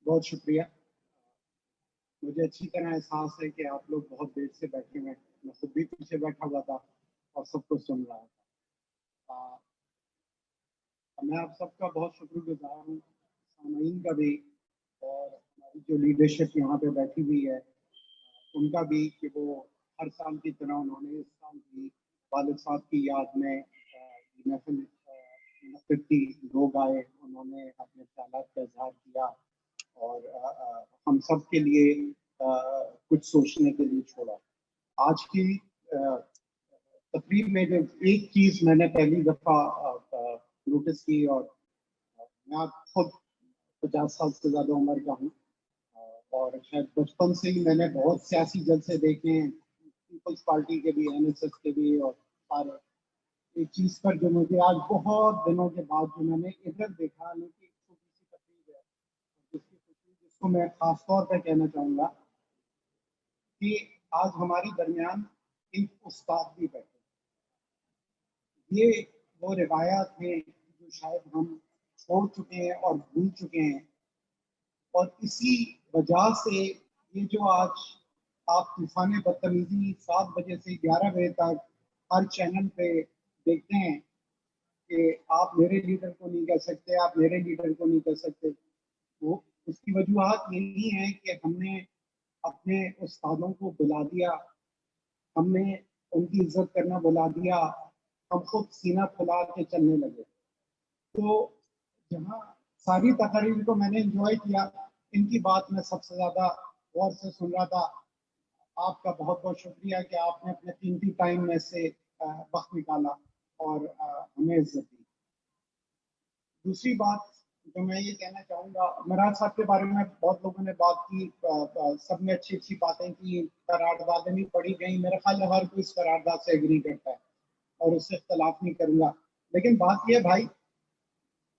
بہت شکریہ. مجھے اچھی طرح احساس ہے کہ آپ لوگ بہت دیر سے بیٹھے ہوئے ہیں. میں خود بھی پیچھے بیٹھا ہوا تھا اور سب کچھ سن رہا تھا. میں آپ سب کا بہت شکر گزار ہوں، سامعین کا بھی، اور ہماری جو لیڈرشپ یہاں پہ بیٹھی ہوئی ہے ان کا بھی، کہ وہ ہر سال کی طرح انہوں نے اس سال بھی والد صاحب کی یاد میں محفل منعقد کی. لوگ آئے، انہوں نے اپنے خیالات کا اظہار کیا اور ہم سب کے لیے کچھ سوچنے کے لیے چھوڑا. آج کی تقریب میں جو ایک چیز میں نے پہلی دفعہ نوٹس کی، اور میں خود 50 سال سے زیادہ عمر کا ہوں اور شاید بچپن سے ہی میں نے بہت سیاسی جلسے دیکھے ہیں، پیپلز پارٹی کے بھی، NSS کے بھی، اور سارے. ایک چیز پر جو مجھے آج بہت دنوں کے بعد جو میں نے ادھر دیکھا، لیکن ایک چھوٹی سی تقریب ہے جس کو میں خاص طور پہ کہنا چاہوں گا کہ آج ہماری درمیان ایک استاد بھی بیٹھے. یہ وہ روایات ہیں جو شاید ہم چھوڑ چکے ہیں اور بھول چکے ہیں، اور اسی وجہ سے یہ جو آج آپ طوفان بدتمیزی 7 بجے سے 11 بجے تک ہر چینل پہ دیکھتے ہیں کہ آپ میرے لیڈر کو نہیں کہہ سکتے، آپ میرے لیڈر کو نہیں کہہ سکتے. وہ اس کی وجوہات یہی ہیں کہ ہم نے اپنے استادوں کو بلا دیا، ہم نے ان کی عزت کرنا بلا دیا، ہم خود سینہ پھیلا کے چلنے لگے. تو جہاں ساری تقاریر کو میں نے انجوائے کیا، ان کی بات میں سب سے زیادہ غور سے سن رہا تھا. آپ کا بہت بہت شکریہ کہ آپ نے اپنے قیمتی ٹائم میں سے وقت نکالا اور ہمیں عزت دی. دوسری بات جو میں یہ کہنا چاہوں گا، مراج صاحب کے بارے میں بہت لوگوں نے بات کی، سب نے اچھی اچھی باتیں کی، قراردادیں بھی پڑھی گئیں. میرا خیال ہے ہر کوئی اس قرارداد سے ایگری کرتا ہے اور اس سے اختلاف نہیں کروں گا. لیکن بات یہ بھائی،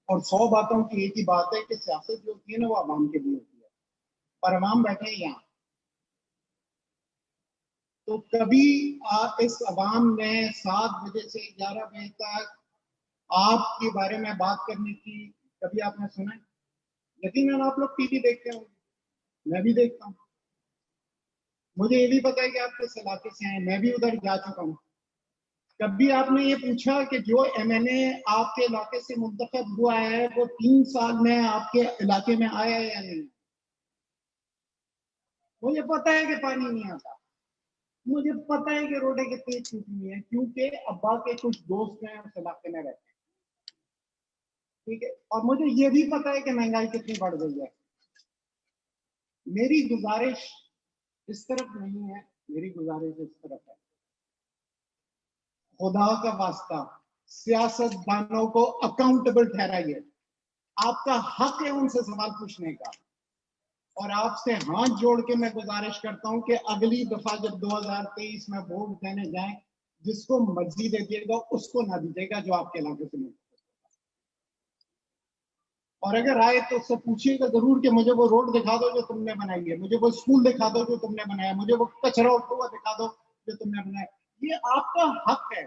اور 100 باتوں کی ایک ہی بات ہے کہ سیاست جو ہوتی ہے نا وہ عوام کے لیے ہوتی ہے، اور عوام بیٹھے ہیں یہاں. تو کبھی اس عوام نے 7 بجے سے 11 بجے تک آپ کے بارے میں بات کرنے کی کبھی آپ نے سنا ہے؟ یقیناً آپ لوگ ٹی وی دیکھتے ہوں، میں بھی دیکھتا ہوں. مجھے یہ بھی پتا ہے کہ آپ کس علاقے سے ہیں، میں بھی ادھر جا چکا ہوں. کبھی آپ نے یہ پوچھا کہ جو MLA آپ کے علاقے سے منتخب ہوا ہے وہ 3 سال میں آپ کے علاقے میں آیا یا نہیں؟ مجھے پتا ہے کہ پانی نہیں آتا، مجھے پتا ہے کہ روڈیں کتنی ٹوٹی ہیں، کیونکہ ابا کے کچھ دوست ہیں اس علاقے میں رہتے ہیں. ٹھیک ہے، اور مجھے یہ بھی پتا ہے کہ مہنگائی کتنی بڑھ گئی ہے. میری گزارش اس طرف نہیں ہے، میری گزارش اس طرف ہے. خدا کا واسطہ سیاست دانوں کو اکاؤنٹیبل ٹھہرائیے. آپ کا حق ہے ان سے سوال پوچھنے کا، اور آپ سے ہاتھ جوڑ کے میں گزارش کرتا ہوں کہ اگلی دفعہ جب 2023 میں ووٹ دینے جائیں، جس کو مرضی دے دیے گا اس کو نہ دیجیے گا جو آپ کے علاقے سے ملتا. اور اگر آئے تو اس سے پوچھیے گا ضرور کہ مجھے وہ روڈ دکھا دو جو تم نے بنائی ہے، مجھے وہ اسکول دکھا دو جو تم نے بنایا، مجھے وہ کچرا اٹھا ہوا دکھا دو جو تم نے بنایا. یہ آپ کا حق ہے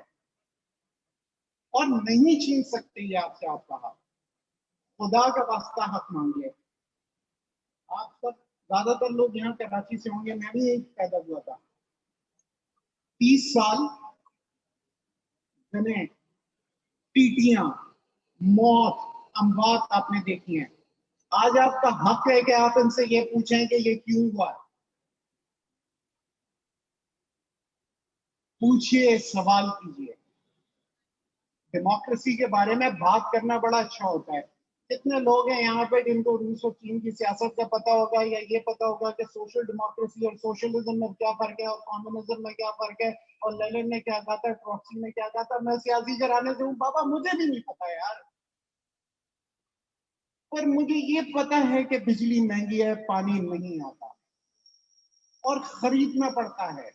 اور نہیں چھین سکتے یہ آپ سے آپ کا حق. خدا کا واسطہ حق مانگیے. آپ سب زیادہ تر لوگ یہاں کراچی سے ہوں گے، میں بھی یہی پیدا ہوا تھا. 30 سال جنیں، ٹیٹیاں، موت، اموات آپ نے دیکھی ہیں. آج آپ کا حق ہے کہ آپ ان سے یہ پوچھیں کہ یہ کیوں ہوا. پوچھئے، سوال کیجئے. ڈیموکریسی کے بارے میں بات کرنا بڑا اچھا ہوتا ہے. کتنے لوگ ہیں یہاں پہ جن کو روس اور چین کی سیاست کا پتا ہوگا، یا یہ پتا ہوگا کہ سوشل ڈیموکریسی اور سوشلزم میں کیا فرق ہے اور کمیونزم میں کیا فرق ہے، اور لینن نے کیا کہا تھا، ٹروٹسکی نے کیا کہا تھا. میں سیاسی گھرانے سے ہوں بابا، مجھے بھی نہیں پتا یار. پر مجھے یہ پتا ہے کہ بجلی مہنگی ہے، پانی نہیں آتا اور خریدنا پڑتا ہے،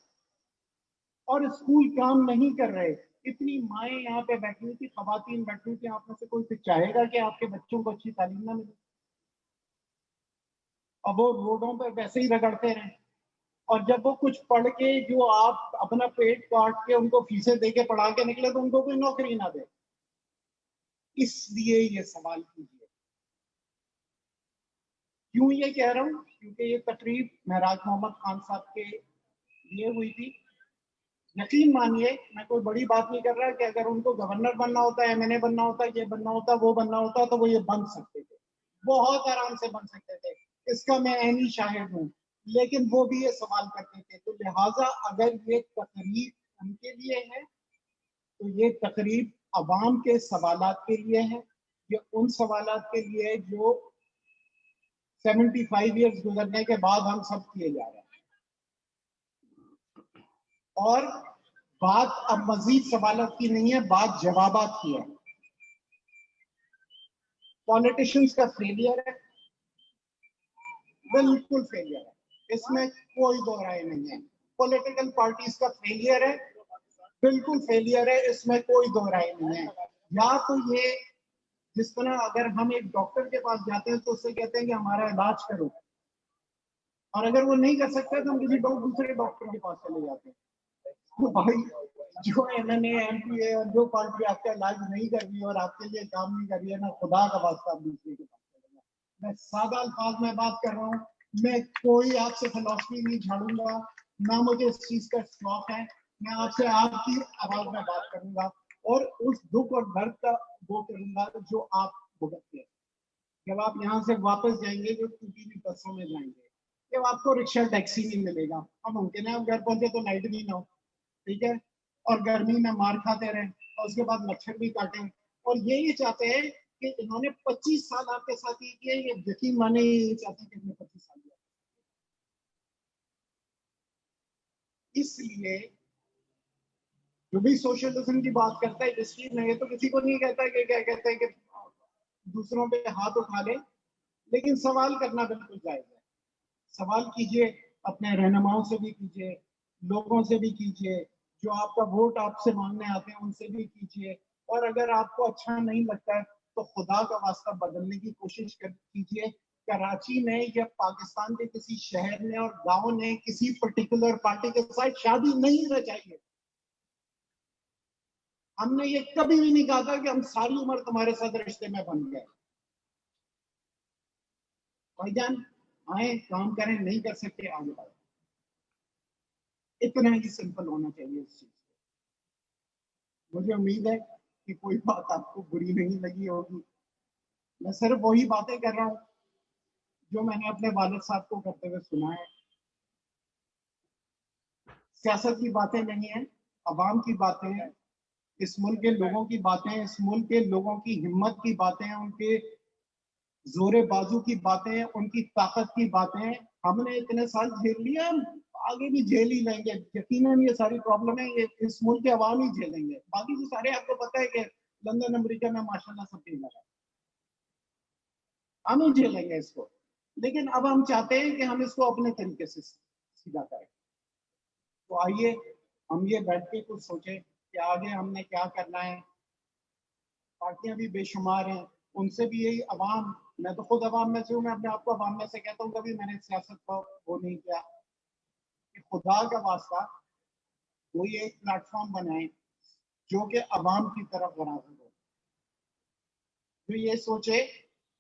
اور اسکول کام نہیں کر رہے. اتنی مائیں یہاں پہ بیٹھی ہوئی تھی، خواتین بیٹھی ہوئی تھی. آپ میں سے کوئی پھر چاہے گا کہ آپ کے بچوں کو اچھی تعلیم نہ ملے؟ اب وہ روڈوں پہ ویسے ہی رگڑتے رہیں، اور جب وہ کچھ پڑھ کے جو آپ اپنا پیٹ کاٹ کے ان کو فیسیں دے کے پڑھا کے نکلے تو ان کو کوئی نوکری نہ دے. اس لیے یہ سوال کیجیے کیوں یہ کہہ رہا ہوں؟ کیونکہ یہ تقریب معراج محمد خان صاحب کے لیے ہوئی تھی. یقین مانیے میں کوئی بڑی بات نہیں کر رہا کہ اگر ان کو گورنر بننا ہوتا ہے, MNA بننا ہوتا ہے, یہ بننا ہوتا, وہ بننا ہوتا, تو وہ یہ بن سکتے تھے, بہت آرام سے بن سکتے تھے. اس کا میں عینی شاہد ہوں. لیکن وہ بھی یہ سوال کرتے تھے. تو لہٰذا اگر یہ تقریب ان کے لیے ہے تو یہ تقریب عوام کے سوالات کے لیے ہے. یہ ان سوالات کے لیے جو 75 ایئرز گزرنے کے بعد ہم سب کیے جا رہے ہیں. اور بات اب مزید سوالات کی نہیں ہے, بات جوابات کی ہے. پالیٹیشنز کا فیلئر ہے, بالکل فیلئر ہے, اس میں کوئی دو رائے نہیں ہے. پولیٹیکل پارٹیز کا فیلئر ہے, بالکل فیلئر ہے, اس میں کوئی دو رائے نہیں ہے. یا تو یہ جس طرح اگر ہم ایک ڈاکٹر کے پاس جاتے ہیں تو اس سے کہتے ہیں کہ ہمارا علاج کرو, اور اگر وہ نہیں کر سکتا تو ہم کسی دوسرے ڈاکٹر کے پاس چلے جاتے ہیں. تو بھائی جو MNA MPA اور جو پارٹی آپ کا علاج نہیں کر رہی ہے اور آپ کے لیے کام نہیں کر رہی ہے نا, خدا کا واسطہ آپ دوسرے کے پاس چلے گا. میں سادہ الفاظ میں بات کر رہا ہوں, میں کوئی آپ سے فلسفی نہیں جھاڑوں گا, نہ مجھے اس چیز کا شوق ہے. میں آپ سے آپ کی آواز میں بات کروں گا اور اس دکھ اور درد کا وہ کروں گا جو آپ بھگتتے ہیں. جب آپ یہاں سے واپس جائیں گے, جو ٹوٹی ہوئی بسوں میں جائیں گے, جب آپ کو رکشہ ٹیکسی نہیں ملے گا, اب ممکن ہے آپ گھر پہنچے تو لائٹ بھی نہ ہو, ٹھیک ہے, اور گرمی میں مار کھاتے رہیں اور اس کے بعد مچھر بھی کاٹیں, اور یہی چاہتے ہیں کہ انہوں نے 25 سال آپ کے ساتھ یہ کیا, یہ یقین مانے یہ چاہتے ہیں کہ انہوں نے 25 سال کیا. اس لیے جو بھی سوشلزم کی بات کرتا ہے جس چیز میں, یہ تو کسی کو نہیں کہتا کہ کیا کہتے ہیں کہ دوسروں پہ ہاتھ اٹھا لے, لیکن سوال کرنا بالکل جائز ہے. سوال کیجئے, اپنے رہنماؤں سے بھی کیجئے, لوگوں سے بھی کیجئے, جو آپ کا ووٹ آپ سے مانگنے آتے ہیں ان سے بھی کیجئے, اور اگر آپ کو اچھا نہیں لگتا ہے تو خدا کا واسطہ بدلنے کی کوشش کیجئے. کراچی میں یا پاکستان کے کسی شہر میں اور گاؤں نے کسی پرٹیکولر پارٹی کے ساتھ شادی نہیں رچائی ہے. ہم نے یہ کبھی بھی نہیں کہا تھا کہ ہم ساری عمر تمہارے ساتھ رشتے میں بن گئے. بھائی جان آئیں, کام کریں, نہیں کر سکتے آگے بڑھیں. اتنا ہی سمپل ہونا چاہیے اس چیز. مجھے امید ہے کہ کوئی بات آپ کو بری نہیں لگی ہوگی. میں صرف وہی باتیں کر رہا ہوں جو میں نے اپنے والد صاحب کو کرتے ہوئے سنا ہے. سیاست کی باتیں نہیں ہیں, عوام کی باتیں ہیں, اس ملک کے لوگوں کی باتیں ہیں, اس ملک کے لوگوں کی ہمت کی باتیں ہیں, ان کے زور بازو کی باتیں ہیں, ان کی طاقت کی باتیں ہیں. ہم نے اتنے سال جھیل لیا, ہم آگے بھی جھیل ہی لیں گے. یقیناً یہ ساری پرابلمیں یہ اس ملک کے عوام ہی جھیلیں گے. باقی جو سارے آپ کو پتہ ہے کہ لندن امریکہ میں ماشاءاللہ سب جھیل رہا ہے, ہم ہی جھیلیں گے اس کو. لیکن اب ہم چاہتے ہیں کہ ہم اس کو اپنے طریقے سے سیدھا کریں. تو آئیے ہم یہ بیٹھ کے کچھ سوچیں کہ آگے ہم نے کیا کرنا ہے. پارٹیاں بھی بے شمار ہیں, ان سے بھی یہی عوام, میں تو خود عوام میں سے ہوں, میں اپنے آپ کو عوام میں سے کہتا ہوں, کبھی میں نے سیاست کو وہ نہیں کیا. کہ خدا کا واسطہ کوئی ایک پلیٹ فارم بنائے جو کہ عوام کی طرف مناسب ہو, جو یہ سوچے,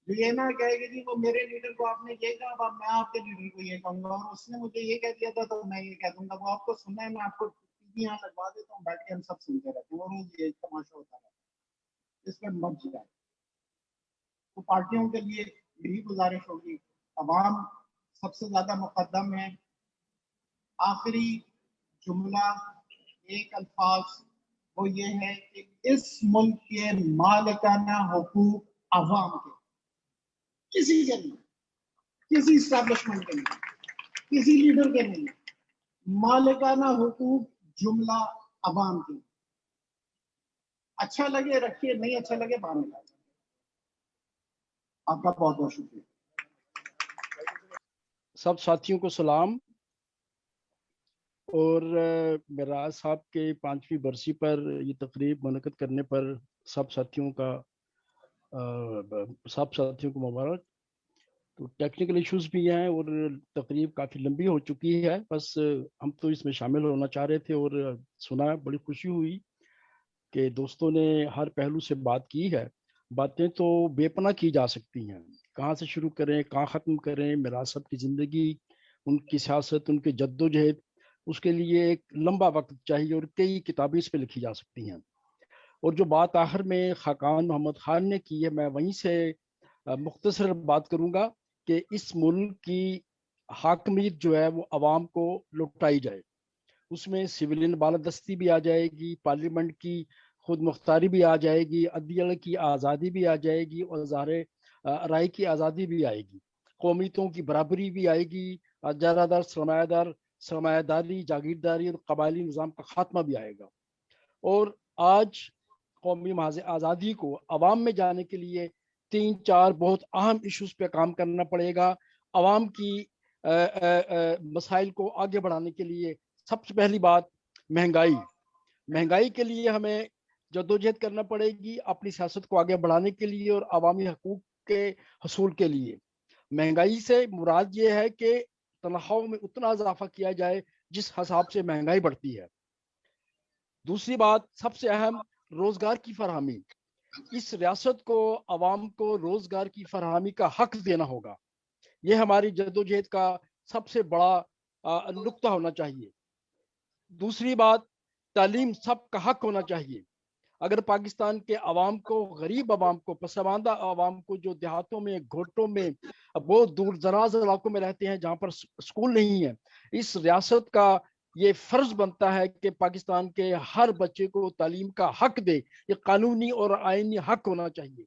جو یہ نہ کہے کہ جی وہ میرے لیڈر کو آپ نے یہ کہا, اب میں آپ کے لیڈر کو یہ کہوں گا, اور اس نے مجھے یہ کہہ دیا تھا تو میں یہ کہہ دوں گا. وہ آپ کو سننا ہے, میں آپ کو یہاں لگوا دیتا ہوں, بیٹھ کے ہم سب سنتے رہتے ہیں, اور روز یہ تماشا ہوتا رہتا ہے. اس میں مت جائے. تو پارٹیوں کے لیے یہی گزارش ہوگی, عوام سب سے زیادہ مقدم ہے. آخری جملہ ایک الفاظ وہ یہ ہے کہ اس ملک کے مالکانہ حقوق عوام کے, کسی کے نہیں, کسی اسٹیبلشمنٹ کے نہیں, کسی لیڈر کے نہیں. مالکانہ حقوق جملہ عوام کے. اچھا لگے رکھیے, نہیں اچھا لگے باہر نکالیں. آپ کا بہت بہت شکریہ. سب ساتھیوں کو سلام. اور معراج صاحب کے 5ویں برسی پر یہ تقریب منعقد کرنے پر سب ساتھیوں کو مبارک. تو ٹیکنیکل ایشوز بھی ہیں اور تقریب کافی لمبی ہو چکی ہے, بس ہم تو اس میں شامل ہونا چاہ رہے تھے اور سنا, بڑی خوشی ہوئی کہ دوستوں نے ہر پہلو سے بات کی ہے. باتیں تو بے پناہ کی جا سکتی ہیں, کہاں سے شروع کریں, کہاں ختم کریں. میرا صاحب کی زندگی, ان کی سیاست, ان کی جدوجہد, اس کے لیے ایک لمبا وقت چاہیے اور کئی کتابیں اس پہ لکھی جا سکتی ہیں. اور جو بات آخر میں خاقان محمد خان نے کی ہے, میں وہیں سے مختصر بات کروں گا کہ اس ملک کی حاکمیت جو ہے وہ عوام کو لوٹائی جائے. اس میں سویلین بالادستی بھی آ جائے گی, پارلیمنٹ کی خود مختاری بھی آ جائے گی, عدلیہ کی آزادی بھی آ جائے گی, اور اظہار رائے کی آزادی بھی آئے گی, قومیتوں کی برابری بھی آئے گی, جارہ دار سرمایہ داری, جاگیرداری اور قبائلی نظام کا خاتمہ بھی آئے گا. اور آج قومی محاذ آزادی کو عوام میں جانے کے لیے 3-4 بہت اہم ایشوز پہ کام کرنا پڑے گا. عوام کی مسائل کو آگے بڑھانے کے لیے سب سے پہلی بات مہنگائی کے لیے ہمیں جدوجہد کرنا پڑے گی اپنی سیاست کو آگے بڑھانے کے لیے اور عوامی حقوق کے حصول کے لیے. مہنگائی سے مراد یہ ہے کہ تنخواہوں میں اتنا اضافہ کیا جائے جس حساب سے مہنگائی بڑھتی ہے. دوسری بات سب سے اہم, روزگار کی فراہمی. اس ریاست کو عوام کو روزگار کی فراہمی کا حق دینا ہوگا. یہ ہماری جدوجہد کا سب سے بڑا نقطہ ہونا چاہیے. دوسری بات, تعلیم سب کا حق ہونا چاہیے. اگر پاکستان کے عوام کو, غریب عوام کو, پسماندہ عوام کو جو دیہاتوں میں, گھوٹوں میں, بہت دور دراز علاقوں میں رہتے ہیں جہاں پر اسکول نہیں ہے, اس ریاست کا یہ فرض بنتا ہے کہ پاکستان کے ہر بچے کو تعلیم کا حق دے. یہ قانونی اور آئینی حق ہونا چاہیے.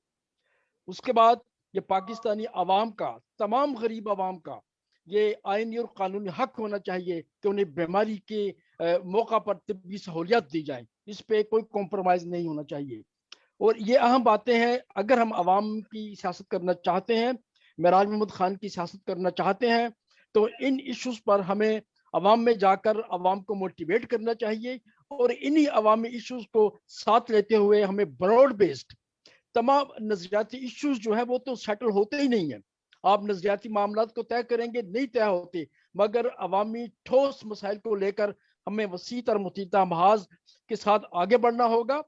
اس کے بعد یہ پاکستانی عوام کا, تمام غریب عوام کا یہ آئینی اور قانونی حق ہونا چاہیے کہ انہیں بیماری کے موقع پر طبی سہولیات دی جائیں. اس پہ کوئی کمپرومائز نہیں ہونا چاہیے. اور یہ اہم باتیں ہیں. اگر ہم عوام کی سیاست کرنا چاہتے ہیں, معراج محمد خان کی سیاست کرنا چاہتے ہیں, تو ان ایشوز پر ہمیں عوام میں جا کر عوام کو موٹیویٹ کرنا چاہیے. اور انہی عوامی ایشوز کو ساتھ لیتے ہوئے ہمیں براڈ بیسڈ تمام نظریاتی ایشوز جو ہے وہ تو سیٹل ہوتے ہی نہیں ہیں. آپ نظریاتی معاملات کو طے کریں گے, نہیں طے ہوتے, مگر عوامی ٹھوس مسائل کو لے کر ہمیں وسیع تر متحدہ محاذ کے ساتھ آگے بڑھنا ہوگا.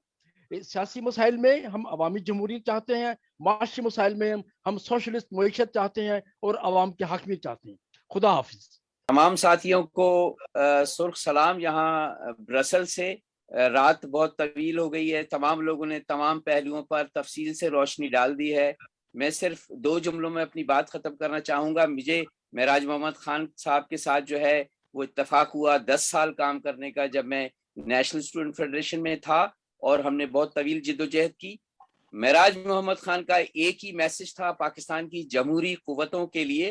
سیاسی مسائل میں ہم عوامی جمہوریت چاہتے ہیں, معاشی مسائل میں ہم سوشلسٹ معیشت چاہتے ہیں اور عوام کی حاکمیت چاہتے ہیں. خدا حافظ. تمام ساتھیوں کو سرخ سلام. یہاں برسل سے رات بہت طویل ہو گئی ہے, تمام لوگوں نے تمام پہلوؤں پر تفصیل سے روشنی ڈال دی ہے. میں صرف 2 جملوں میں اپنی بات ختم کرنا چاہوں گا. مجھے معراج محمد خان صاحب کے ساتھ جو ہے وہ اتفاق ہوا 10 سال کام کرنے کا, جب میں نیشنل اسٹوڈنٹ فیڈریشن میں تھا, اور ہم نے بہت طویل جدوجہد کی. معراج محمد خان کا ایک ہی میسج تھا پاکستان کی جمہوری قوتوں کے لیے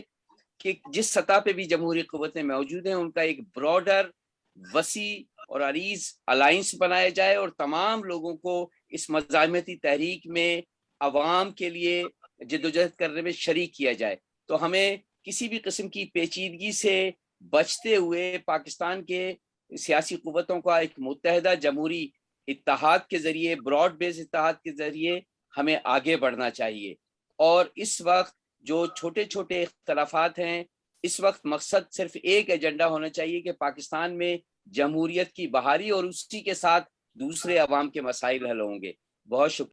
کہ جس سطح پہ بھی جمہوری قوتیں موجود ہیں ان کا ایک براڈر, وسیع اور عریض الائنس بنایا جائے, اور تمام لوگوں کو اس مزاحمتی تحریک میں عوام کے لیے جدوجہد کرنے میں شریک کیا جائے. تو ہمیں کسی بھی قسم کی پیچیدگی سے بچتے ہوئے پاکستان کے سیاسی قوتوں کا ایک متحدہ جمہوری اتحاد کے ذریعے, براڈ بیس اتحاد کے ذریعے ہمیں آگے بڑھنا چاہیے. اور اس وقت جو چھوٹے چھوٹے اختلافات ہیں, اس وقت مقصد صرف ایک ایجنڈا ہونا چاہیے کہ پاکستان میں جمہوریت کی بحالی, اور اسی کے ساتھ دوسرے عوام کے مسائل حل ہوں گے. بہت شکریہ.